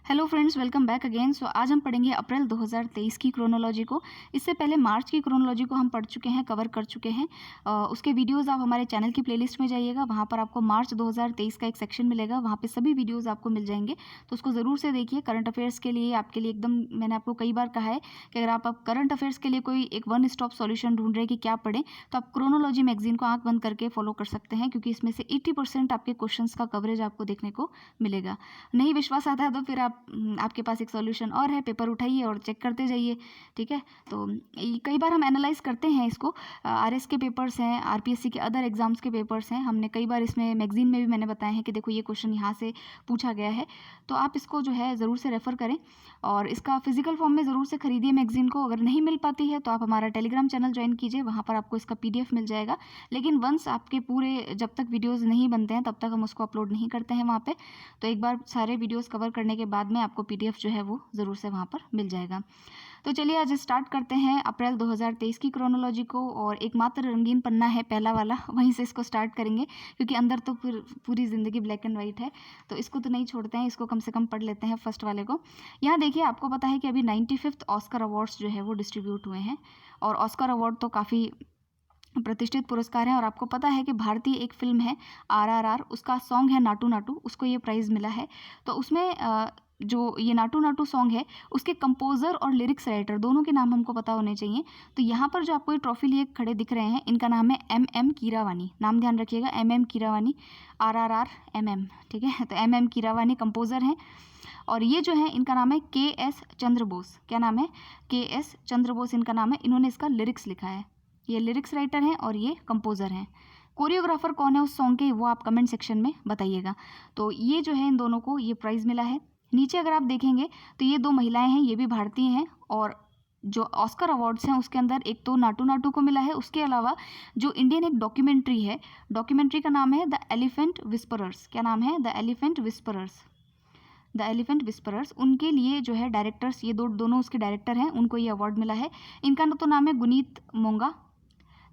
Hello friends, welcome back again. So आज हम पढ़ेंगे अप्रैल 2023 की क्रोनोलॉजी को। इससे पहले मार्च की क्रोनोलॉजी को हम पढ़ चुके हैं, कवर कर चुके हैं। उसके वीडियोस आप हमारे चैनल की प्लेलिस्ट में जाइएगा, वहाँ पर आपको मार्च 2023 का एक सेक्शन मिलेगा, वहाँ पे सभी वीडियोस आपको मिल जाएंगे। तो उसको ज़रूर से देखिए। करंट अफेयर्स के लिए आपके लिए एकदम, मैंने आपको कई बार कहा है कि अगर आप करंट अफेयर्स के लिए कोई एक वन स्टॉप सॉल्यूशन ढूंढ रहे हैं कि क्या पढ़ें, तो आप क्रोनोलॉजी मैगजीन को आँख बंद करके फॉलो कर सकते हैं, क्योंकि इसमें से 80% आपके क्वेश्चंस का कवरेज आपको देखने को मिलेगा। नहीं विश्वास आता है तो फिर आपके पास एक सॉल्यूशन और है, पेपर उठाइए और चेक करते जाइए। ठीक है, तो कई बार हम एनालाइज करते हैं इसको। आरएस के पेपर्स हैं, आरपीएससी के अदर एग्जाम्स के पेपर्स हैं, हमने कई बार इसमें मैगजीन में भी मैंने बताया है कि देखो ये क्वेश्चन यहाँ से पूछा गया है। तो आप इसको जो है ज़रूर से रेफ़र करें और इसका फिजिकल फॉर्म में ज़रूर से खरीदिए मैगजीन को। अगर नहीं मिल पाती है तो आप हमारा टेलीग्राम चैनल ज्वाइन कीजिए, वहाँ पर आपको इसका पीडीएफ मिल जाएगा। लेकिन वंस आपके पूरे जब तक वीडियोस नहीं बनते हैं तब तक हम उसको अपलोड नहीं करते हैं वहाँ पे। तो एक बार सारे वीडियोस कवर करने के बाद में आपको पीडीएफ जो है वो ज़रूर से वहाँ पर मिल जाएगा। तो चलिए आज स्टार्ट करते हैं अप्रैल 2023 की क्रोनोलॉजी को। और एकमात्र रंगीन पन्ना है पहला वाला, वहीं से इसको स्टार्ट करेंगे, क्योंकि अंदर तो फिर पूरी ज़िंदगी ब्लैक एंड वाइट है, तो इसको तो नहीं छोड़ते हैं, इसको कम से कम पढ़ लेते हैं फर्स्ट वाले को। यहाँ देखिए, आपको पता है कि अभी 95th ऑस्कर अवार्ड्स जो है वो डिस्ट्रीब्यूट हुए हैं। और ऑस्कर अवार्ड तो काफ़ी प्रतिष्ठित पुरस्कार है। और आपको पता है कि भारतीय एक फिल्म है RRR, उसका सॉन्ग है नाटू नाटू, उसको ये प्राइज़ मिला है। तो उसमें जो ये नाटू नाटू सॉन्ग है, उसके कंपोज़र और लिरिक्स राइटर दोनों के नाम हमको पता होने चाहिए। तो यहाँ पर जो आपको ये ट्रॉफी लिए खड़े दिख रहे हैं, इनका नाम है MM कीरावानी। नाम ध्यान रखिएगा, MM कीरावानी, RRR MM। ठीक है, तो MM कीरावानी कंपोज़र हैं। और ये जो है, इनका नाम है KS चंद्र बोस। क्या नाम है? KS चंद्र बोस इनका नाम है। इन्होंने इसका लिरिक्स लिखा है। ये लिरिक्स राइटर हैं और ये कंपोज़र हैं। कोरियोग्राफर कौन है उस सॉन्ग के, वो आप कमेंट सेक्शन में बताइएगा। तो ये जो है, इन दोनों को ये प्राइज़ मिला है। नीचे अगर आप देखेंगे तो ये दो महिलाएं हैं, ये भी भारतीय हैं। और जो ऑस्कर अवार्ड्स हैं उसके अंदर एक तो नाटू नाटू को मिला है, उसके अलावा जो इंडियन एक डॉक्यूमेंट्री है, डॉक्यूमेंट्री का नाम है द एलिफेंट विस्परर्स। क्या नाम है? The elephant whisperers. The elephant whisperers, उनके लिए जो है डायरेक्टर्स, ये दोनों उसके डायरेक्टर हैं, उनको ये अवार्ड मिला है। इनका तो नाम है गुनीत मोंगा।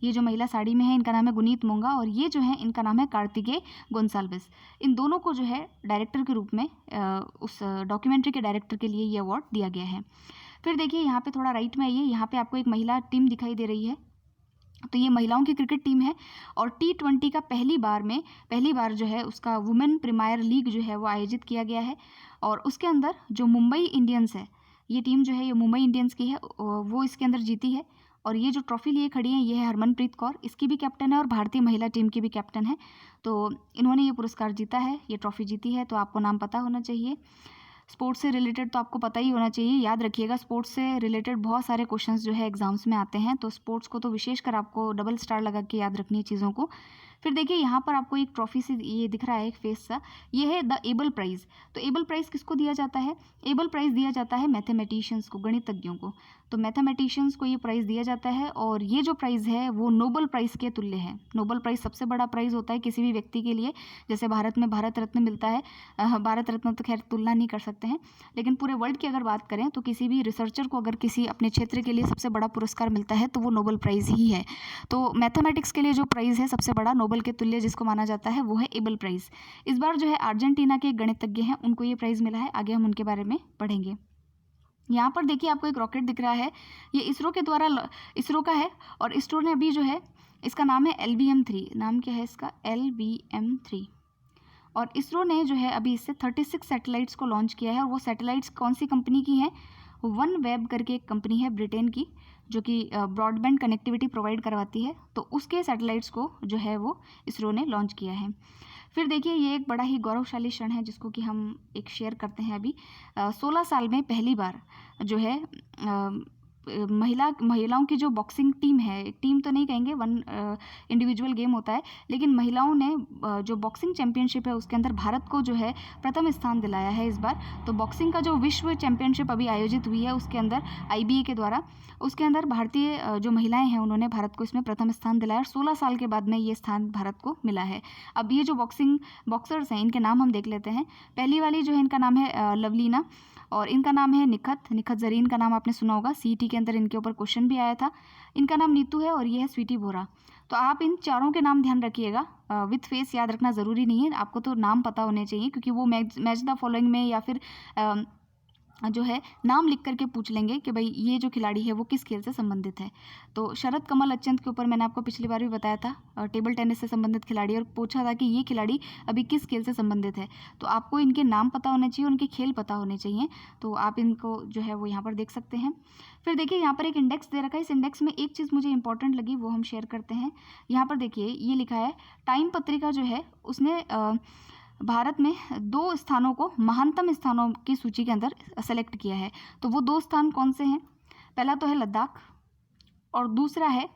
ये जो महिला साड़ी में है, इनका नाम है गुनीत मोंगा। और ये जो है, इनका नाम है कार्तिकेय गोंसाल्विस। इन दोनों को जो है डायरेक्टर के रूप में उस डॉक्यूमेंट्री के डायरेक्टर के लिए ये अवार्ड दिया गया है। फिर देखिए, यहाँ पे थोड़ा राइट में आइए, यहाँ पे आपको एक महिला टीम दिखाई दे रही है। तो ये महिलाओं की क्रिकेट टीम है। और T20 का पहली बार जो है उसका वुमेन प्रीमियर लीग जो है वो आयोजित किया गया है। और उसके अंदर जो मुंबई इंडियंस है, ये टीम जो है ये मुंबई इंडियंस की है, वो इसके अंदर जीती है। और ये जो ट्रॉफी लिए खड़ी है, ये है हरमनप्रीत कौर, इसकी भी कैप्टन है और भारतीय महिला टीम की भी कैप्टन है। तो इन्होंने ये पुरस्कार जीता है, ये ट्रॉफी जीती है। तो आपको नाम पता होना चाहिए। स्पोर्ट्स से रिलेटेड तो आपको पता ही होना चाहिए। याद रखिएगा, स्पोर्ट्स से रिलेटेड बहुत सारे क्वेश्चंस जो है एग्जाम्स में आते हैं, तो स्पोर्ट्स को तो विशेषकर आपको डबल स्टार लगा के याद रखनी है चीज़ों को। फिर देखिए, यहाँ पर आपको एक ट्रॉफी से ये दिख रहा है, एक फेस सा, ये है द एबल प्राइज़। तो एबल प्राइज़ किसको दिया जाता है? एबल प्राइज़ दिया जाता है मैथमेटिशियंस को, गणितज्ञों को। तो मैथमेटिशियंस को ये प्राइज़ दिया जाता है। और ये जो प्राइज़ है वो नोबल प्राइज़ के तुल्य है। नोबल प्राइज़ सबसे बड़ा प्राइज़ होता है किसी भी व्यक्ति के लिए। जैसे भारत में भारत रत्न मिलता है, भारत रत्न तो खैर तुलना नहीं कर सकते हैं, लेकिन पूरे वर्ल्ड की अगर बात करें तो किसी भी रिसर्चर को अगर किसी अपने क्षेत्र के लिए सबसे बड़ा पुरस्कार मिलता है तो वो नोबल प्राइज़ ही है। तो मैथमेटिक्स के लिए जो प्राइज़ है सबसे बड़ा, नोबल के तुल्य जिसको माना जाता है, वो है एबल प्राइज़। इस बार जो है अर्जेंटीना के एक गणितज्ञ हैं, उनको ये प्राइज़ मिला है। आगे हम उनके बारे में पढ़ेंगे। यहाँ पर देखिए, आपको एक रॉकेट दिख रहा है, ये इसरो के द्वारा इसरो का है। और इसरो ने अभी जो है, इसका नाम है LBM-3। नाम क्या है इसका? LBM-3। और इसरो ने जो है अभी इससे 36 सैटेलाइट्स को लॉन्च किया है। और वो सैटेलाइट्स कौन सी कंपनी की हैं? वन वेब करके एक कंपनी है ब्रिटेन की, जो कि ब्रॉडबैंड कनेक्टिविटी प्रोवाइड करवाती है। तो उसके सैटेलाइट्स को जो है वो इसरो ने लॉन्च किया है। फिर देखिए, ये एक बड़ा ही गौरवशाली क्षण है जिसको कि हम एक शेयर करते हैं अभी। 16 साल में पहली बार जो है महिलाओं की जो बॉक्सिंग टीम है, टीम तो नहीं कहेंगे, वन इंडिविजुअल गेम होता है, लेकिन महिलाओं ने जो बॉक्सिंग चैंपियनशिप है उसके अंदर भारत को जो है प्रथम स्थान दिलाया है इस बार। तो बॉक्सिंग का जो विश्व चैंपियनशिप अभी आयोजित हुई है उसके अंदर IBA के द्वारा, उसके अंदर भारतीय जो महिलाएं हैं उन्होंने भारत को इसमें प्रथम स्थान दिलाया। और 16 साल के बाद में ये स्थान भारत को मिला है। अब ये जो बॉक्सर्स हैं, इनके नाम हम देख लेते हैं। पहली वाली जो है, इनका नाम है लवलीना। और इनका नाम है निखत जरीन। का नाम आपने सुना होगा, CET के अंदर इनके ऊपर क्वेश्चन भी आया था। इनका नाम नीतू है और ये है स्वीटी बोरा। तो आप इन चारों के नाम ध्यान रखिएगा। विथ फेस याद रखना ज़रूरी नहीं है, आपको तो नाम पता होने चाहिए, क्योंकि वो मैच द फॉलोइंग में या फिर जो है नाम लिख करके पूछ लेंगे कि भाई ये जो खिलाड़ी है वो किस खेल से संबंधित है। तो शरद कमल अच्युत के ऊपर मैंने आपको पिछली बार भी बताया था, टेबल टेनिस से संबंधित खिलाड़ी, और पूछा था कि ये खिलाड़ी अभी किस खेल से संबंधित है। तो आपको इनके नाम पता होने चाहिए, उनके खेल पता होने चाहिए। तो आप इनको जो है वो यहाँ पर देख सकते हैं। फिर देखिए यहाँ पर एक इंडेक्स दे रखा है। इस इंडेक्स में एक चीज़ मुझे इंपॉर्टेंट लगी, वो हम शेयर करते हैं। यहाँ पर देखिए ये लिखा है, टाइम पत्रिका जो है उसने भारत में 2 स्थानों को महानतम स्थानों की सूची के अंदर सेलेक्ट किया है। तो वो 2 स्थान कौन से हैं? पहला तो है लद्दाख और दूसरा है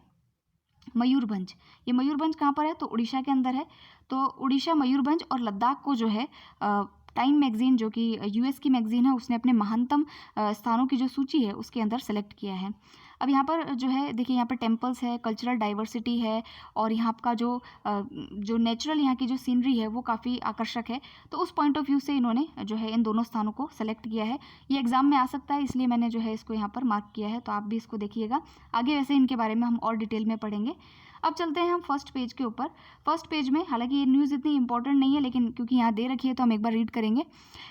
मयूरभंज। ये मयूरभंज कहाँ पर है? तो उड़ीसा के अंदर है। तो उड़ीसा, मयूरभंज और लद्दाख को जो है टाइम मैगजीन, जो कि यूएस की मैगजीन है, उसने अपने महानतम स्थानों की जो सूची है उसके अंदर सेलेक्ट किया है। अब यहाँ पर जो है देखिए, यहाँ पर टेम्पल्स है, कल्चरल डाइवर्सिटी है, और यहाँ का जो नेचुरल यहाँ की जो सीनरी है वो काफ़ी आकर्षक है। तो उस पॉइंट ऑफ व्यू से इन्होंने जो है इन दोनों स्थानों को सेलेक्ट किया है। ये एग्जाम में आ सकता है, इसलिए मैंने जो है इसको यहाँ पर मार्क किया है। तो आप भी इसको देखिएगा। आगे वैसे इनके बारे में हम और डिटेल में पढ़ेंगे। अब चलते हैं हम फर्स्ट पेज के ऊपर। फर्स्ट पेज में हालांकि ये न्यूज़ इतनी इंपॉर्टेंट नहीं है, लेकिन क्योंकि यहाँ दे रखी है तो हम एक बार रीड करेंगे।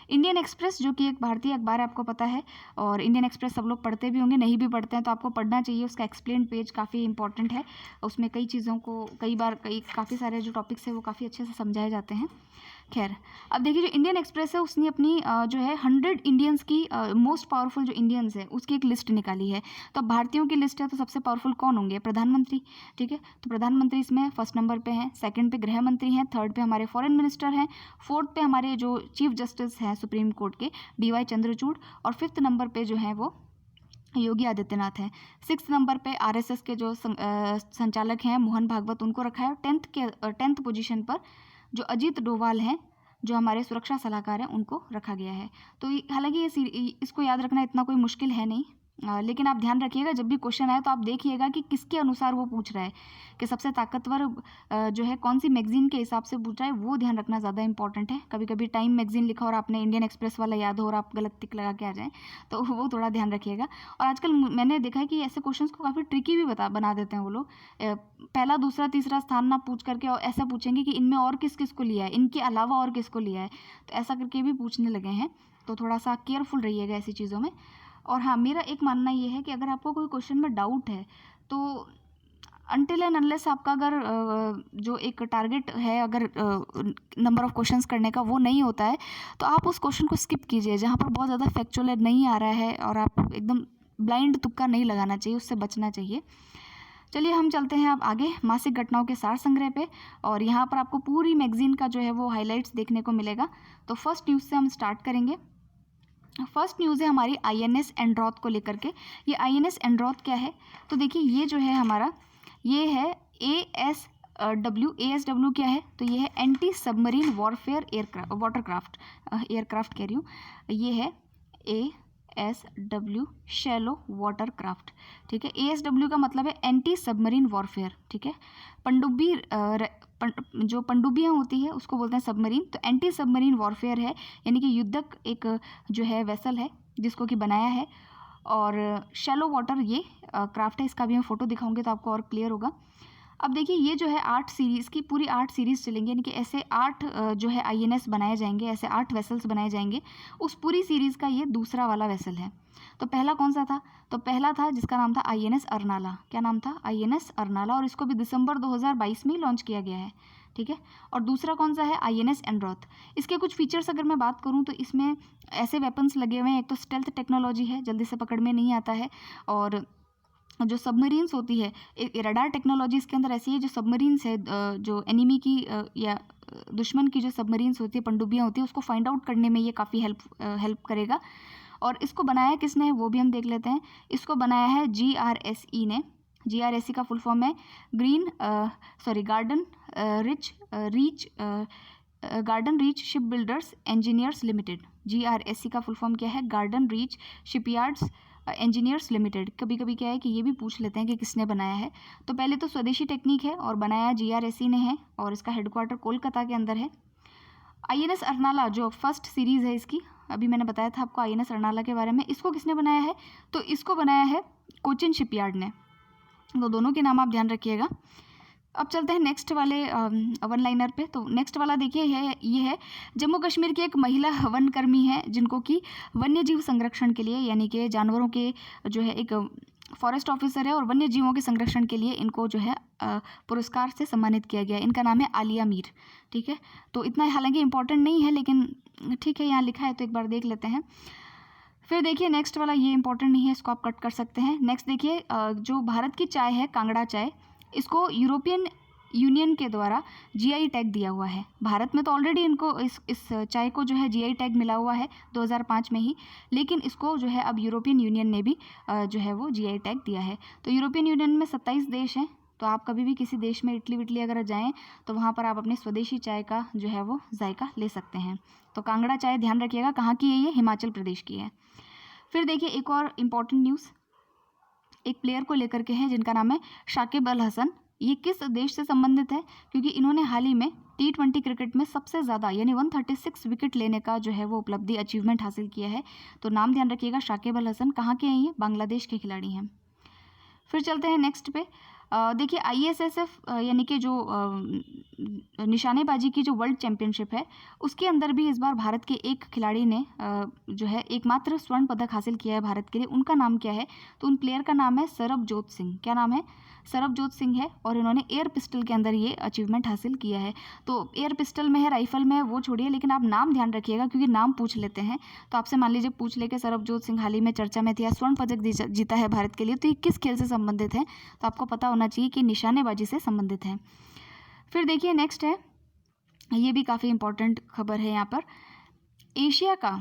इंडियन एक्सप्रेस जो कि एक भारतीय अखबार है, आपको पता है, और इंडियन एक्सप्रेस सब लोग पढ़ते भी होंगे, नहीं भी पढ़ते हैं तो आपको पढ़ना चाहिए। उसका एक्सप्लेन पेज काफ़ी इंपॉर्टेंट है। उसमें कई चीज़ों को काफ़ी सारे जो टॉपिक्स है वो काफ़ी अच्छे से समझाए जाते हैं। खैर, अब देखिए जो इंडियन एक्सप्रेस है उसने अपनी जो है 100 इंडियंस की मोस्ट पावरफुल जो इंडियंस है उसकी एक लिस्ट निकाली है। तो अब भारतीयों की लिस्ट है, तो सबसे पावरफुल कौन होंगे? प्रधानमंत्री। ठीक है, तो प्रधानमंत्री इसमें फर्स्ट नंबर पे हैं, सेकंड पे गृह मंत्री हैं, थर्ड पे हमारे फॉरेन मिनिस्टर हैं, फोर्थ पे हमारे जो चीफ जस्टिस हैं सुप्रीम कोर्ट के DY चंद्रचूड़, और फिफ्थ नंबर पे जो है वो योगी आदित्यनाथ हैं। 6th नंबर पे RSS के जो संचालक हैं मोहन भागवत, उनको रखा है। 10th पोजीशन पर जो अजीत डोभाल हैं, जो हमारे सुरक्षा सलाहकार हैं, उनको रखा गया है। तो हालांकि इसको याद रखना इतना कोई मुश्किल है नहीं, लेकिन आप ध्यान रखिएगा जब भी क्वेश्चन आए तो आप देखिएगा कि किसके अनुसार वो पूछ रहा है, कि सबसे ताकतवर जो है कौन सी मैगजीन के हिसाब से पूछ रहा है, वो ध्यान रखना ज़्यादा इंपॉर्टेंट है। कभी कभी टाइम मैगजीन लिखा और आपने इंडियन एक्सप्रेस वाला याद हो और आप गलत टिक लगा के आ जाएं, तो वो थोड़ा ध्यान रखिएगा। और आजकल मैंने देखा है कि ऐसे क्वेश्चन को काफ़ी ट्रिकी भी बना देते हैं वो लोग। पहला, दूसरा, तीसरा स्थान ना पूछ करके और ऐसा पूछेंगे कि इनमें और किस किस को लिया है, इनके अलावा और किसको लिया है, तो ऐसा करके भी पूछने लगे हैं। तो थोड़ा सा केयरफुल रहिएगा ऐसी चीज़ों में। और हाँ, मेरा एक मानना ये है कि अगर आपको कोई क्वेश्चन में डाउट है तो अनटिल एंड अनलेस आपका अगर जो एक टारगेट है, अगर नंबर ऑफ क्वेश्चंस करने का वो नहीं होता है, तो आप उस क्वेश्चन को स्किप कीजिए। जहाँ पर बहुत ज़्यादा फैक्चुअल नहीं आ रहा है और आप एकदम ब्लाइंड तुक्का नहीं लगाना चाहिए, उससे बचना चाहिए। चलिए हम चलते हैं अब आगे मासिक घटनाओं के सार संग्रह पे, और यहाँ पर आपको पूरी मैगजीन का जो है वो हाईलाइट्स देखने को मिलेगा। तो फर्स्ट न्यूज़ से हम स्टार्ट करेंगे। फर्स्ट न्यूज़ है हमारी INS एंड्रौथ को लेकर के। ये INS एंड्रौथ क्या है? तो देखिए ये जो है हमारा, ये है ASW क्या है? तो ये है anti submarine warfare watercraft aircraft कह रही हूँ। ये है ASW शैलो वाटरक्राफ्ट। ठीक है, ASW का मतलब है एंटी सबमरीन वॉरफेयर। ठीक है, जो पनडुब्बियाँ होती है उसको बोलते हैं सबमरीन। तो एंटी सबमरीन वॉरफेयर है, यानी कि युद्धक एक जो है वेसल है जिसको कि बनाया है। और शैलो वाटर ये क्राफ्ट है। इसका भी मैं फ़ोटो दिखाऊंगी तो आपको और क्लियर होगा। अब देखिए ये जो है 8 सीरीज़ की पूरी 8 सीरीज़ चलेंगे, यानी कि ऐसे 8 जो है INS बनाए जाएंगे, ऐसे 8 वेसल्स बनाए जाएंगे। उस पूरी सीरीज़ का ये दूसरा वाला वेसल है। तो पहला कौन सा था? तो पहला था जिसका नाम था INS अर्नाला। क्या नाम था? INS अर्नाला, और इसको भी दिसंबर 2022 में लॉन्च किया गया है। ठीक है, और दूसरा कौन सा है? INS एंड्रौथ। इसके कुछ फीचर्स अगर मैं बात करूँ तो इसमें ऐसे वेपन्स लगे हुए हैं। एक तो स्टेल्थ टेक्नोलॉजी है, जल्दी से पकड़ में नहीं आता है। और जो सबमरीन्स होती है, एक रडार टेक्नोलॉजी इसके अंदर ऐसी है, जो सबमरीन्स है, जो एनिमी की या दुश्मन की जो सबमरीन्स होती है, पनडुब्बियाँ होती है, उसको फाइंड आउट करने में ये काफ़ी हेल्प करेगा। और इसको बनाया किसने है वो भी हम देख लेते हैं। इसको बनाया है GRSE ने। GRSE का फुल फॉर्म है garden reach ship builders engineers limited. GRSE का फुल फॉर्म क्या है? Garden reach shipyards engineers limited. कभी कभी क्या है कि ये भी पूछ लेते हैं कि किसने बनाया है। तो पहले तो स्वदेशी टेक्निक है और बनाया GRSE ने है, और इसका हेडक्वार्टर कोलकाता के अंदर है। INS अर्नाला जो फर्स्ट सीरीज़ है इसकी, अभी मैंने बताया था आपको INS अर्नाला के बारे में, इसको किसने बनाया है? तो इसको बनाया है कोचिन शिपयार्ड ने। तो दोनों के नाम आप ध्यान रखिएगा। अब चलते हैं नेक्स्ट वाले वन लाइनर पे। तो नेक्स्ट वाला देखिए ये है जम्मू कश्मीर की एक महिला वन कर्मी है जिनको कि वन्य जीव संरक्षण के लिए, यानी कि जानवरों के जो है एक फॉरेस्ट ऑफिसर है और वन्य जीवों के संरक्षण के लिए इनको जो है पुरस्कार से सम्मानित किया गया है। इनका नाम है आलिया मीर। ठीक है, तो इतना हालांकि इम्पोर्टेंट नहीं है लेकिन ठीक है, यहाँ लिखा है तो एक बार देख लेते हैं। फिर देखिए नेक्स्ट वाला, ये इंपॉर्टेंट नहीं है, इसको आप कट कर सकते हैं। नेक्स्ट देखिए जो भारत की चाय है कांगड़ा चाय, इसको यूरोपियन यूनियन के द्वारा जीआई टैग दिया हुआ है। भारत में तो ऑलरेडी इनको इस चाय को जो है जीआई टैग मिला हुआ है 2005 में ही, लेकिन इसको जो है अब यूरोपियन यूनियन ने भी जो है वो जीआई टैग दिया है। तो यूरोपियन यूनियन में 27 देश हैं, तो आप कभी भी किसी देश में इटली विटली अगर जाएँ तो वहाँ पर आप अपनी स्वदेशी चाय का जो है वो जायका ले सकते हैं। तो कांगड़ा चाय ध्यान रखिएगा कहाँ की है, ये हिमाचल प्रदेश की है। फिर देखिए एक और इम्पॉर्टेंट न्यूज़ एक प्लेयर को लेकर के है जिनका नाम है शाकिब अल हसन। ये किस देश से संबंधित है, क्योंकि इन्होंने हाल ही में T20 क्रिकेट में सबसे ज़्यादा यानी 136 विकेट लेने का जो है वो उपलब्धि अचीवमेंट हासिल किया है। तो नाम ध्यान रखिएगा, शाकिब अल हसन। कहाँ के हैं ये, बांग्लादेश के खिलाड़ी हैं। फिर चलते हैं नेक्स्ट पे। देखिए ISSF यानी कि जो निशानेबाजी की जो वर्ल्ड चैम्पियनशिप है उसके अंदर भी इस बार भारत के एक खिलाड़ी ने जो है एकमात्र स्वर्ण पदक हासिल किया है भारत के लिए। उनका नाम क्या है, तो उन प्लेयर का नाम है सरबजोत सिंह। क्या नाम है, सरबजोत सिंह है, और इन्होंने एयर पिस्टल के अंदर ये अचीवमेंट हासिल किया है। तो एयर पिस्टल में है, राइफल में है, वो छोड़िए, लेकिन आप नाम ध्यान रखिएगा क्योंकि नाम पूछ लेते हैं। तो आपसे मान लीजिए पूछ ले के सरबजोत सिंह हाल ही में चर्चा में थे, स्वर्ण पदक जीता है भारत के लिए, तो ये किस खेल से संबंधित है, तो आपको पता होना चाहिए कि निशानेबाजी से संबंधित है। फिर देखिए नेक्स्ट है, ये भी काफ़ी इंपॉर्टेंट खबर है यहाँ पर। एशिया का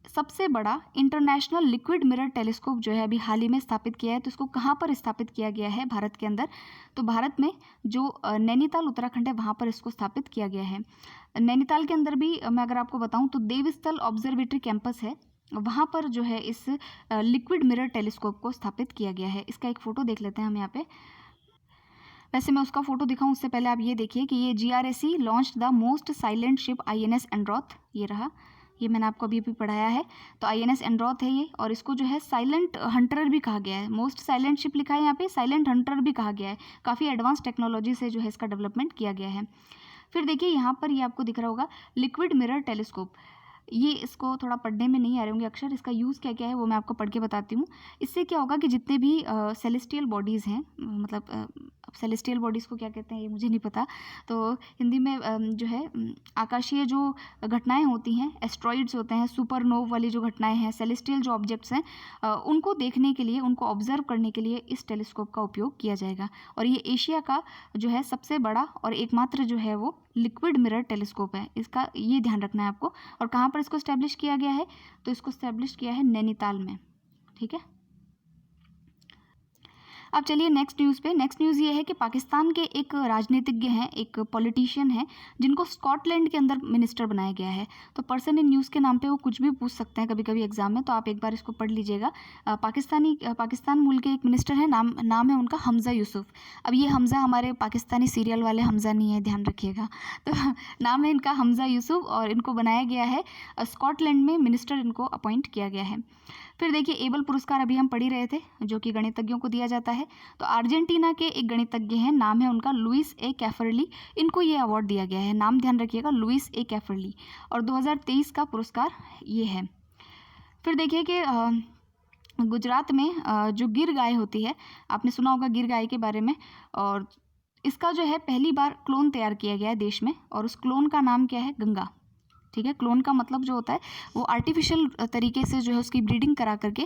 सबसे बड़ा इंटरनेशनल लिक्विड मिरर टेलीस्कोप जो है अभी हाल ही में स्थापित किया है, तो इसको कहाँ पर स्थापित किया गया है भारत के अंदर, तो भारत में जो नैनीताल उत्तराखंड है वहाँ पर इसको स्थापित किया गया है। नैनीताल के अंदर भी मैं अगर आपको बताऊँ तो देवस्थल ऑब्जर्वेटरी कैंपस है, वहाँ पर जो है इस लिक्विड मिरर टेलीस्कोप को स्थापित किया गया है। इसका एक फ़ोटो देख लेते हैं हम यहाँ पे। वैसे मैं उसका फोटो दिखाऊं उससे पहले आप ये देखिए कि ये GRSE launch the most silent ship INS Androth, ये रहा, ये मैंने आपको अभी पढ़ाया है। तो INS एंड्रॉथ है ये, और इसको जो है साइलेंट हंटर भी कहा गया है। मोस्ट साइलेंट शिप लिखा है यहाँ पे, साइलेंट हंटर भी कहा गया है। काफ़ी एडवांस टेक्नोलॉजी से जो है इसका डेवलपमेंट किया गया है। फिर देखिए यहाँ पर ये आपको दिख रहा होगा लिक्विड मिरर टेलीस्कोप। ये इसको थोड़ा पढ़ने में नहीं आ रहे होंगे अक्षर, इसका यूज़ क्या क्या है वो मैं आपको पढ़ के बताती हूँ। इससे क्या होगा कि जितने भी सेलेस्टियल बॉडीज़ हैं, मतलब अब सेलेस्टियल बॉडीज़ को क्या कहते हैं ये मुझे नहीं पता, तो हिंदी में जो है आकाशीय जो घटनाएं होती हैं, एस्ट्रॉइड्स होते हैं, सुपरनोव वाली जो घटनाएं हैं, सेलेस्टियल जो ऑब्जेक्ट्स हैं, उनको देखने के लिए, उनको ऑब्जर्व करने के लिए इस टेलीस्कोप का उपयोग किया जाएगा। और ये एशिया का जो है सबसे बड़ा और एकमात्र जो है वो लिक्विड मिरर टेलीस्कोप है, इसका ये ध्यान रखना है आपको। और कहाँ पर इसको स्टैब्लिश किया गया है, तो इसको स्टैब्लिश किया है नैनीताल में। ठीक है, अब चलिए नेक्स्ट न्यूज़ पे। नेक्स्ट न्यूज़ ये है कि पाकिस्तान के एक राजनीतिज्ञ हैं, एक पॉलिटिशियन हैं, जिनको स्कॉटलैंड के अंदर मिनिस्टर बनाया गया है। तो पर्सन इन न्यूज़ के नाम पे वो कुछ भी पूछ सकते हैं कभी कभी एग्जाम में, तो आप एक बार इसको पढ़ लीजिएगा। पाकिस्तान मूल के एक मिनिस्टर हैं, नाम है उनका हमज़ा यूसुफ। अब ये हमज़ा हमारे पाकिस्तानी सीरियल वाले हमज़ा नहीं है, ध्यान रखिएगा। तो नाम है इनका हमज़ा यूसुफ, और इनको बनाया गया है स्कॉटलैंड में मिनिस्टर, इनको अपॉइंट किया गया है। फिर देखिए एबल पुरस्कार अभी हम पढ़ ही रहे थे, जो कि गणितज्ञों को दिया जाता है। तो अर्जेंटीना के एक गणितज्ञ हैं, नाम है उनका लुइस ए कैफरली, इनको ये अवार्ड दिया गया है। नाम ध्यान रखिएगा, लुइस ए कैफरली, और 2023 का पुरस्कार ये है। फिर देखिए कि गुजरात में जो गिर गाय होती है, आपने सुना होगा गिर गाय के बारे में, और इसका जो है पहली बार क्लोन तैयार किया गया है देश में, और उस क्लोन का नाम क्या है, गंगा। ठीक है, क्लोन का मतलब जो होता है वो आर्टिफिशियल तरीके से जो है उसकी ब्रीडिंग करा करके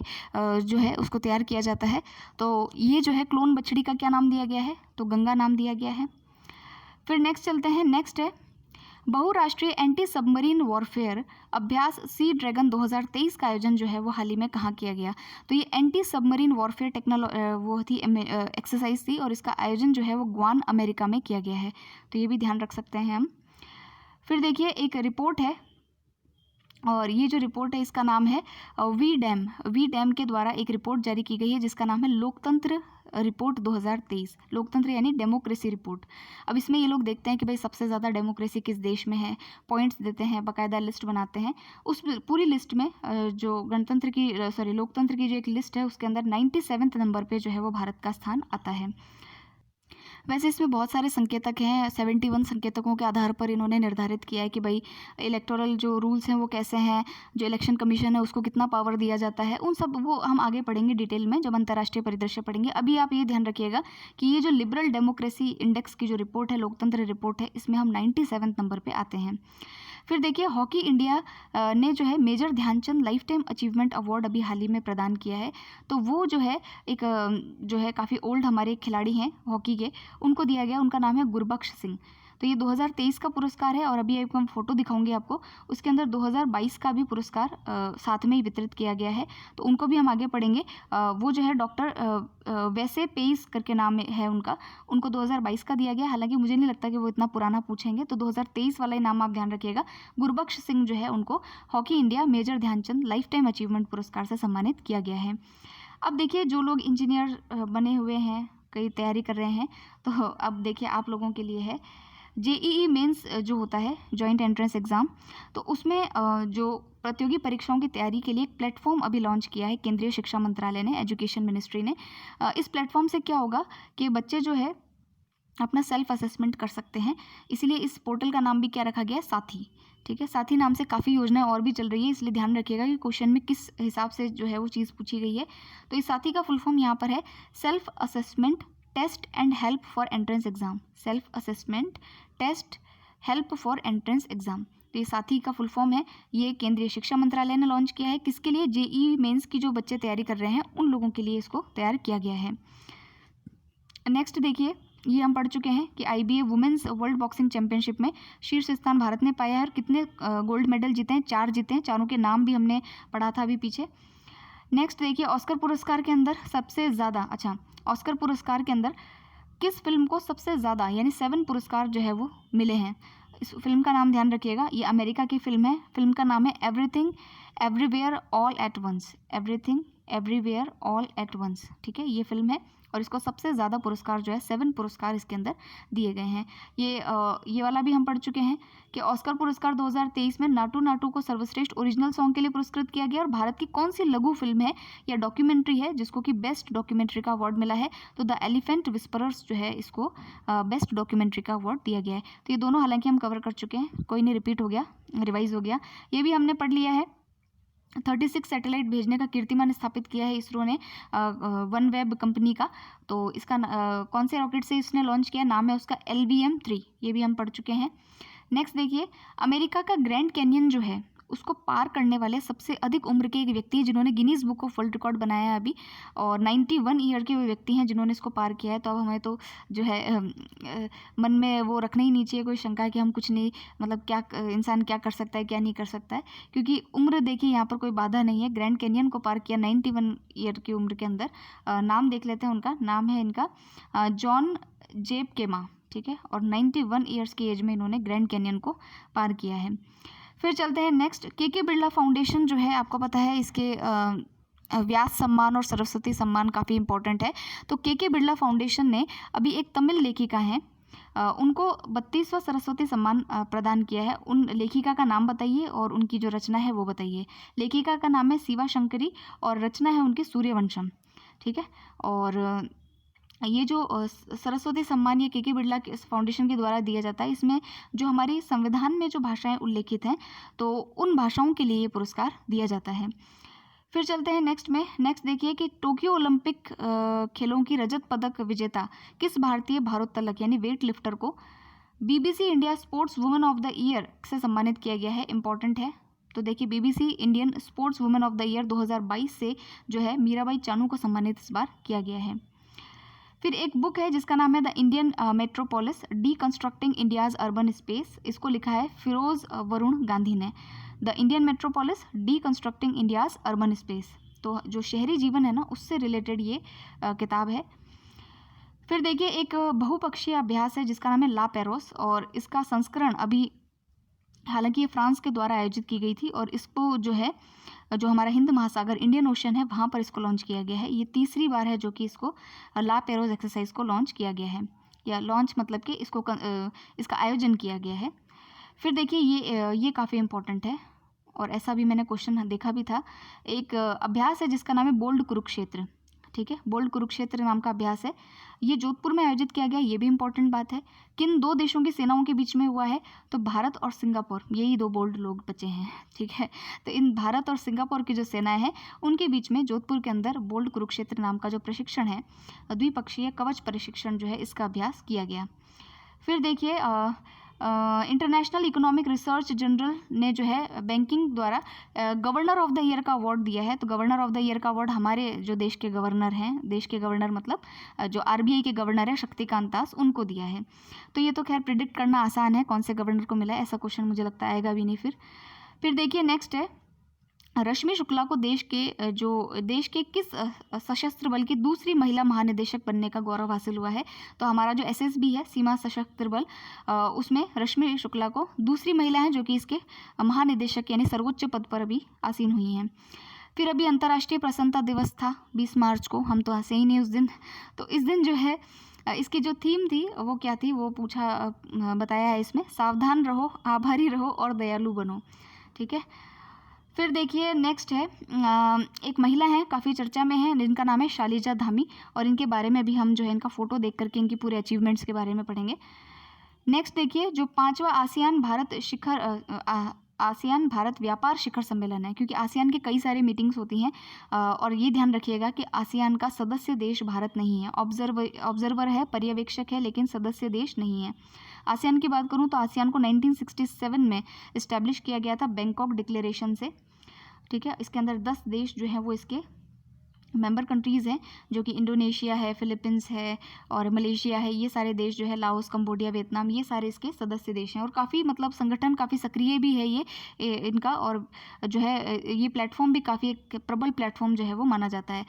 जो है उसको तैयार किया जाता है। तो ये जो है क्लोन बछड़ी का क्या नाम दिया गया है, तो गंगा नाम दिया गया है। फिर नेक्स्ट चलते हैं, नेक्स्ट है बहुराष्ट्रीय एंटी सबमरीन वॉरफेयर अभ्यास सी ड्रैगन 2023 का आयोजन जो है वो हाल ही में कहाँ किया गया, तो ये एंटी सबमरीन वॉरफेयर वो थी एक्सरसाइज थी, और इसका आयोजन जो है वो ग्वान अमेरिका में किया गया है। तो ये भी ध्यान रख सकते हैं हम। फिर देखिए एक रिपोर्ट है, और ये जो रिपोर्ट है इसका नाम है वी डैम के द्वारा एक रिपोर्ट जारी की गई है जिसका नाम है लोकतंत्र रिपोर्ट 2023, लोकतंत्र यानी डेमोक्रेसी रिपोर्ट। अब इसमें ये लोग देखते हैं कि भाई सबसे ज़्यादा डेमोक्रेसी किस देश में है, पॉइंट्स देते हैं, बाकायदा लिस्ट बनाते हैं। उस पूरी लिस्ट में जो लोकतंत्र की जो एक लिस्ट है उसके अंदर 97वें नंबर पे जो है वो भारत का स्थान आता है। वैसे इसमें बहुत सारे संकेतक हैं, 71 संकेतकों के आधार पर इन्होंने निर्धारित किया है कि भाई इलेक्टोरल जो रूल्स हैं वो कैसे हैं, जो इलेक्शन कमीशन है उसको कितना पावर दिया जाता है, उन सब वो हम आगे पढ़ेंगे डिटेल में जब अंतर्राष्ट्रीय परिदृश्य पढ़ेंगे। अभी आप ये ध्यान रखिएगा कि ये जो लिबरल डेमोक्रेसी इंडेक्स की जो रिपोर्ट है, लोकतंत्र रिपोर्ट है, इसमें हम 97 नंबर पर आते हैं। फिर देखिए हॉकी इंडिया ने जो है Major Dhyan Chand lifetime achievement award अभी हाल ही में प्रदान किया है। तो वो जो है एक जो है काफ़ी ओल्ड हमारे खिलाड़ी हैं हॉकी के, उनको दिया गया, उनका नाम है गुरबख्श सिंह। तो ये 2023 का पुरस्कार है और अभी एक हम फोटो दिखाऊंगे आपको, उसके अंदर 2022 का भी पुरस्कार साथ में ही वितरित किया गया है, तो उनको भी हम आगे पढ़ेंगे। वो जो है डॉक्टर वैसे पेस करके नाम है उनका, उनको 2022 का दिया गया, हालांकि मुझे नहीं लगता कि वो इतना पुराना पूछेंगे, तो 2023 वाला ही नाम आप ध्यान रखिएगा। गुरबख्श सिंह जो है उनको hockey India Major Dhyan Chand lifetime achievement पुरस्कार से सम्मानित किया गया है। अब देखिए जो लोग इंजीनियर बने हुए हैं, कई तैयारी कर रहे हैं, तो अब देखिए आप लोगों के लिए है जेईई मेंस जो होता है जॉइंट एंट्रेंस एग्ज़ाम, तो उसमें जो प्रतियोगी परीक्षाओं की तैयारी के लिए एक प्लेटफॉर्म अभी लॉन्च किया है केंद्रीय शिक्षा मंत्रालय ने, एजुकेशन मिनिस्ट्री ने। इस प्लेटफॉर्म से क्या होगा कि बच्चे जो है अपना सेल्फ असेसमेंट कर सकते हैं, इसीलिए इस पोर्टल का नाम भी क्या रखा गया है, साथी। ठीक है, साथी नाम से काफ़ी योजनाएं और भी चल रही है, इसलिए ध्यान रखिएगा कि क्वेश्चन में किस हिसाब से जो है वो चीज़ पूछी गई है। तो इस साथी का फुल फॉर्म यहाँ पर है self assessment test and help for entrance exam. Self assessment test help for entrance exam, तो ये साथी का फुल फॉर्म है। ये केंद्रीय शिक्षा मंत्रालय ने लॉन्च किया है, किसके लिए, जेईई मेंस की जो बच्चे तैयारी कर रहे हैं उन लोगों के लिए इसको तैयार किया गया है। नेक्स्ट देखिए, ये हम पढ़ चुके हैं कि IBA women's world boxing championship में शीर्ष स्थान भारत ने पाया है और कितने गोल्ड मेडल जीते हैं, 4 जीते हैं, चारों के नाम भी हमने पढ़ा था अभी पीछे। नेक्स्ट देखिए ऑस्कर पुरस्कार के अंदर सबसे ज़्यादा, ऑस्कर पुरस्कार के अंदर किस फिल्म को सबसे ज़्यादा यानी 7 पुरस्कार जो है वो मिले हैं। इस फिल्म का नाम ध्यान रखिएगा, ये अमेरिका की फिल्म है, फिल्म का नाम है everything everywhere all at once. Everything everywhere all at once, ठीक है, ये फिल्म है और इसको सबसे ज़्यादा पुरस्कार जो है 7 पुरस्कार इसके अंदर दिए गए हैं। ये वाला भी हम पढ़ चुके हैं कि ऑस्कर पुरस्कार 2023 में नाटू नाटू को सर्वश्रेष्ठ ओरिजिनल सॉन्ग के लिए पुरस्कृत किया गया और भारत की कौन सी लघु फिल्म है या डॉक्यूमेंट्री है जिसको कि बेस्ट डॉक्यूमेंट्री का अवार्ड मिला है, तो द एलिफेंट विस्परर्स जो है इसको बेस्ट डॉक्यूमेंट्री का अवार्ड दिया गया है। तो ये दोनों हालांकि हम कवर कर चुके हैं, कोई नहीं रिपीट हो गया, रिवाइज हो गया, ये भी हमने पढ़ लिया है। 36 सैटेलाइट भेजने का कीर्तिमान स्थापित किया है इसरो ने, वन वेब कंपनी का। तो इसका कौन से रॉकेट से इसने लॉन्च किया, नाम है उसका LVM-3, ये भी हम पढ़ चुके हैं। नेक्स्ट देखिए, अमेरिका का ग्रैंड कैनियन जो है उसको पार करने वाले सबसे अधिक उम्र के एक व्यक्ति है जिन्होंने Guinness book of world record बनाया है अभी, और 91 ईयर के वो व्यक्ति हैं जिन्होंने इसको पार किया है। तो अब हमें तो जो है मन में वो रखना ही नहीं चाहिए कोई शंका कि हम कुछ नहीं, मतलब क्या इंसान क्या कर सकता है क्या नहीं कर सकता है, क्योंकि उम्र देखिए यहाँ पर कोई बाधा नहीं है। ग्रैंड कैनियन को पार किया 91 ईयर की उम्र के अंदर। नाम देख लेते हैं, उनका नाम है इनका जॉन जेब केमा, ठीक है, और 91 ईयर्स की एज में इन्होंने ग्रैंड कैनियन को पार किया है। फिर चलते हैं नेक्स्ट, के बिरला फाउंडेशन जो है आपको पता है इसके व्यास सम्मान और सरस्वती सम्मान काफ़ी इंपॉर्टेंट है। तो के बिरला फाउंडेशन ने अभी एक तमिल लेखिका हैं, उनको 32वां सरस्वती सम्मान प्रदान किया है। उन लेखिका का नाम बताइए और उनकी जो रचना है वो बताइए। लेखिका का नाम है शिवा शंकरी और रचना है उनकी सूर्यवंशम, ठीक है। और ये जो सरस्वती सम्मान ये के बिरला फाउंडेशन के द्वारा दिया जाता है, इसमें जो हमारी संविधान में जो भाषाएं उल्लेखित हैं तो उन भाषाओं के लिए ये पुरस्कार दिया जाता है। फिर चलते हैं नेक्स्ट में। नेक्स्ट देखिए कि टोक्यो ओलंपिक खेलों की रजत पदक विजेता किस भारतीय भारोत्तोलक यानी वेट लिफ्टर को BBC India sports women of the year से सम्मानित किया गया है, इंपॉर्टेंट है। तो देखिए BBC Indian sports women of the year 2022 से जो है मीराबाई चानू को सम्मानित इस बार किया गया है। फिर एक बुक है जिसका नाम है the Indian metropolis deconstructing India's urban space, इसको लिखा है फिरोज वरुण गांधी ने। The Indian metropolis deconstructing India's urban space, तो जो शहरी जीवन है ना उससे रिलेटेड ये किताब है। फिर देखिए एक बहुपक्षीय अभ्यास है जिसका नाम है ला पेरोस, और इसका संस्करण अभी, हालांकि ये फ्रांस के द्वारा आयोजित की गई थी और इसको जो है जो हमारा हिंद महासागर इंडियन ओशन है वहाँ पर इसको लॉन्च किया गया है। ये तीसरी बार है जो कि इसको ला पेरोस एक्सरसाइज को लॉन्च किया गया है, या लॉन्च मतलब कि इसको इसका आयोजन किया गया है। फिर देखिए ये काफ़ी इंपॉर्टेंट है और ऐसा भी मैंने क्वेश्चन देखा भी था। एक अभ्यास है जिसका नाम है बोल्ड कुरुक्षेत्र, ठीक है, बोल्ड कुरुक्षेत्र नाम का अभ्यास है। ये जोधपुर में आयोजित किया गया, ये भी इंपॉर्टेंट बात है। किन दो देशों की सेनाओं के बीच में हुआ है? तो भारत और सिंगापुर, यही दो बोल्ड लोग बचे हैं, ठीक है। तो इन भारत और सिंगापुर की जो सेनाएं हैं उनके बीच में जोधपुर के अंदर बोल्ड कुरुक्षेत्र नाम का जो प्रशिक्षण है, द्विपक्षीय कवच प्रशिक्षण जो है, इसका अभ्यास किया गया। फिर देखिए इंटरनेशनल इकोनॉमिक रिसर्च जनरल ने जो है बैंकिंग द्वारा गवर्नर ऑफ द ईयर का अवार्ड दिया है। तो गवर्नर ऑफ द ईयर का अवार्ड हमारे जो देश के गवर्नर हैं, देश के गवर्नर मतलब जो आरबीआई के गवर्नर है शक्तिकांत दास, उनको दिया है। तो ये तो खैर प्रिडिक्ट करना आसान है कौन से गवर्नर को मिला है, ऐसा क्वेश्चन मुझे लगता आएगा भी नहीं। फिर देखिए नेक्स्ट है, रश्मि शुक्ला को देश के किस सशस्त्र बल की दूसरी महिला महानिदेशक बनने का गौरव हासिल हुआ है? तो हमारा जो एसएसबी है, सीमा सशस्त्र बल, उसमें रश्मि शुक्ला को दूसरी महिला है जो कि इसके महानिदेशक यानी सर्वोच्च पद पर अभी आसीन हुई हैं। फिर अभी अंतर्राष्ट्रीय प्रसन्नता दिवस था 20 मार्च को, हम तो हंसे ही नहीं उस दिन। तो इस दिन जो है इसकी जो थीम थी वो क्या थी, वो बताया है इसमें, सावधान रहो, आभारी रहो और दयालु बनो, ठीक है। फिर देखिए नेक्स्ट है, एक महिला है काफ़ी चर्चा में है, जिनका नाम है शालिजा धामी, और इनके बारे में भी हम जो है इनका फ़ोटो देख करके इनकी पूरे अचीवमेंट्स के बारे में पढ़ेंगे। नेक्स्ट देखिए, जो 5वां आसियान भारत व्यापार शिखर सम्मेलन है, क्योंकि आसियान के कई सारे मीटिंग्स होती हैं, और ये ध्यान रखिएगा कि आसियान का सदस्य देश भारत नहीं है, ऑब्जर्वर है, पर्यवेक्षक है, लेकिन सदस्य देश नहीं है। आसियान की बात करूँ तो आसियान को 1967 में इस्टेब्लिश किया गया था बैंकॉक डिक्लेरेशन से, ठीक है। इसके अंदर 10 देश जो हैं वो इसके मेंबर कंट्रीज़ हैं, जो कि इंडोनेशिया है, फिलीपींस है और मलेशिया है। ये सारे देश जो है, लाओस, कंबोडिया, वियतनाम, ये सारे इसके सदस्य देश हैं। और काफ़ी मतलब संगठन काफ़ी सक्रिय भी है ये इनका, और जो है ये प्लेटफॉर्म भी काफ़ी एक प्रबल प्लेटफॉर्म जो है वो माना जाता है।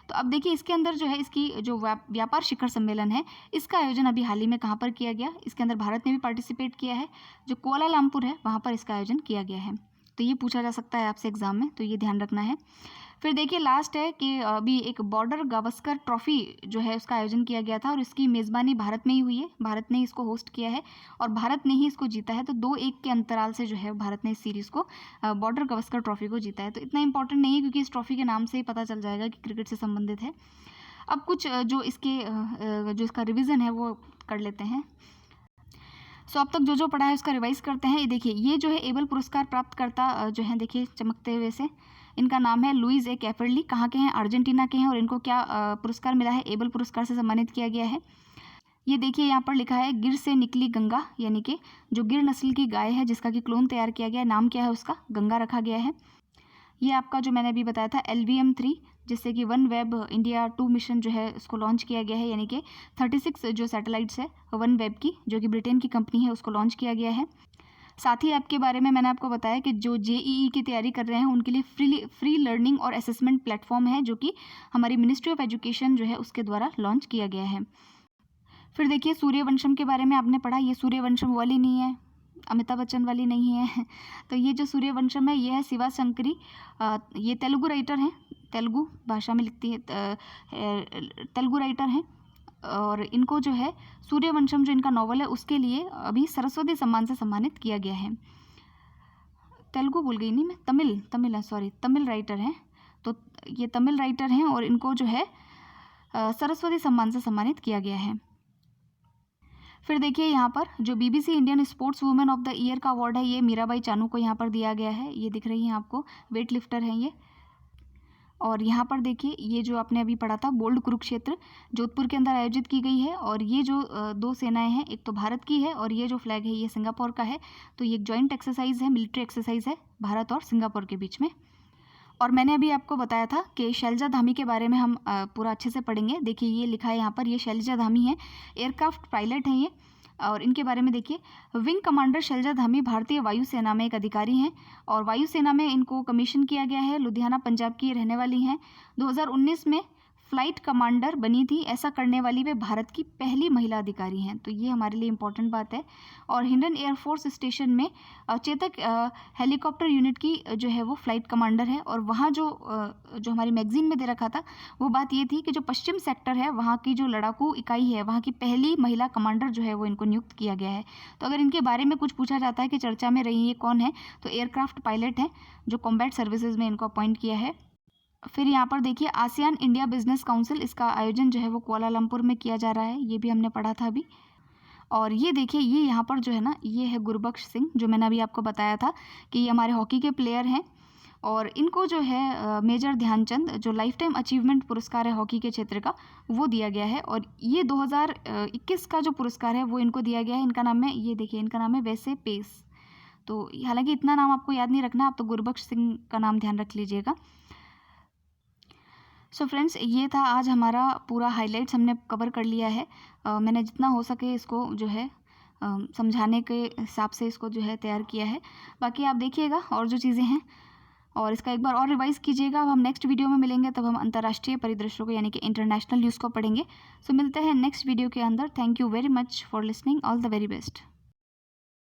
तो अब देखिए इसके अंदर जो है इसकी जो व्यापार शिखर सम्मेलन है, इसका आयोजन अभी हाल ही में कहाँ पर किया गया? इसके अंदर भारत ने भी पार्टिसिपेट किया है, जो कुआलालंपुर है वहाँ पर इसका आयोजन किया गया है। तो ये पूछा जा सकता है आपसे एग्जाम में, तो ये ध्यान रखना है। फिर देखिए लास्ट है कि अभी एक बॉर्डर गावस्कर ट्रॉफी जो है उसका आयोजन किया गया था, और इसकी मेज़बानी भारत में ही हुई है, भारत ने ही इसको होस्ट किया है और भारत ने ही इसको जीता है। तो 2-1 के अंतराल से जो है भारत ने इस सीरीज़ को बॉर्डर गावस्कर ट्रॉफी को जीता है। तो इतना इंपॉर्टेंट नहीं है, क्योंकि इस ट्रॉफी के नाम से ही पता चल जाएगा कि क्रिकेट से संबंधित है। अब कुछ जो इसका रिविज़न है वो कर लेते हैं। सो अब तक जो पढ़ा है उसका रिवाइज करते हैं। ये देखिए, ये जो है एबल पुरस्कार प्राप्त करता जो है, देखिए चमकते हुए से, इनका नाम है लुइस ए कैफरली। कहाँ के हैं? अर्जेंटीना के हैं। और इनको क्या पुरस्कार मिला है? एबल पुरस्कार से सम्मानित किया गया है। ये देखिए यहाँ पर लिखा है गिर से निकली गंगा, यानी कि जो गिर नस्ल की गाय है जिसका कि क्लोन तैयार किया गया है, नाम क्या है उसका? गंगा रखा गया है। ये आपका जो मैंने अभी बताया था LVM-3, जिससे कि वन वेब इंडिया 2 मिशन जो है उसको लॉन्च किया गया है, यानी कि 36 जो सैटेलाइट्स है वन वेब की, जो कि ब्रिटेन की कंपनी है, उसको लॉन्च किया गया है। साथ ही ऐप के बारे में मैंने आपको बताया कि जो JEE की तैयारी कर रहे हैं उनके लिए फ्री लर्निंग और असेसमेंट प्लेटफॉर्म है, जो कि हमारी मिनिस्ट्री ऑफ एजुकेशन जो है उसके द्वारा लॉन्च किया गया है। फिर देखिए सूर्यवंशम के बारे में आपने पढ़ा, ये सूर्यवंशम वाली नहीं है, अमिताभ बच्चन वाली नहीं है। तो ये जो सूर्यवंशम है ये है शिवा शंकरी, ये तेलुगु राइटर हैं, तेलुगु भाषा में लिखती है, तेलुगु राइटर हैं, और इनको जो है सूर्यवंशम जो इनका नॉवल है उसके लिए अभी सरस्वती सम्मान से सम्मानित किया गया है। तेलुगु भूल गई नहीं मैं, तमिल है, सॉरी, तमिल राइटर हैं। तो ये तमिल राइटर हैं और इनको जो है सरस्वती सम्मान से सम्मानित किया गया है। फिर देखिए यहाँ पर जो BBC Indian sports women of the year का अवार्ड है, ये मीराबाई चानू को यहाँ पर दिया गया है। ये दिख रही हैं आपको, वेट लिफ्टर हैं ये। और यहाँ पर देखिए ये जो आपने अभी पढ़ा था बोल्ड कुरुक्षेत्र, जोधपुर के अंदर आयोजित की गई है। और ये जो 2 सेनाएं हैं, एक तो भारत की है और ये जो फ्लैग है ये सिंगापुर का है। तो ये एक जॉइंट एक्सरसाइज है, मिलिट्री एक्सरसाइज है भारत और सिंगापुर के बीच में। और मैंने अभी आपको बताया था कि शैलजा धामी के बारे में हम पूरा अच्छे से पढ़ेंगे। देखिए ये लिखा है यहाँ पर, ये शैलजा धामी है, एयरक्राफ्ट पायलट हैं ये। और इनके बारे में देखिए, विंग कमांडर शैलजा धामी भारतीय वायुसेना में एक अधिकारी हैं और वायुसेना में इनको कमीशन किया गया है। लुधियाना पंजाब की रहने वाली हैं। 2019 में फ्लाइट कमांडर बनी थी। ऐसा करने वाली वे भारत की पहली महिला अधिकारी हैं, तो ये हमारे लिए इम्पोर्टेंट बात है। और हिंडन एयरफोर्स स्टेशन में चेतक हेलीकॉप्टर यूनिट की जो है वो फ्लाइट कमांडर है। और वहाँ जो हमारी मैगजीन में दे रखा था वो बात ये थी कि जो पश्चिम सेक्टर है वहाँ की जो लड़ाकू इकाई है, वहाँ की पहली महिला कमांडर जो है वो इनको नियुक्त किया गया है। तो अगर इनके बारे में कुछ पूछा जाता है कि चर्चा में रही ये कौन है, तो एयरक्राफ्ट पायलट हैं, जो कॉम्बैट सर्विसेज में इनको अपॉइंट किया है। फिर यहाँ पर देखिए आसियान इंडिया बिजनेस काउंसिल, इसका आयोजन जो है वो कुआलालंपुर में किया जा रहा है, ये भी हमने पढ़ा था अभी। और ये देखिए ये यहाँ पर जो है ना, ये है गुरबख्श सिंह, जो मैंने अभी आपको बताया था कि ये हमारे हॉकी के प्लेयर हैं। और इनको जो है मेजर ध्यानचंद जो लाइफ टाइम अचीवमेंट पुरस्कार है हॉकी के क्षेत्र का, वो दिया गया है। और ये 2021 का जो पुरस्कार है वो इनको दिया गया है। इनका नाम है, ये देखिए इनका नाम है वैसे पेस। तो हालांकि इतना नाम आपको याद नहीं रखना, आप तो गुरबख्श सिंह का नाम ध्यान रख लीजिएगा। सो फ्रेंड्स, ये था आज हमारा पूरा हाइलाइट्स हमने कवर कर लिया है। मैंने जितना हो सके इसको जो है समझाने के हिसाब से इसको जो है तैयार किया है। बाकी आप देखिएगा और जो चीज़ें हैं और इसका एक बार और रिवाइज़ कीजिएगा। अब हम नेक्स्ट वीडियो में मिलेंगे, तब हम अंतर्राष्ट्रीय परिदृश्यों को यानी कि इंटरनेशनल न्यूज़ को पढ़ेंगे। सो मिलते हैं नेक्स्ट वीडियो के अंदर। Thank you very much for listening. All the very best.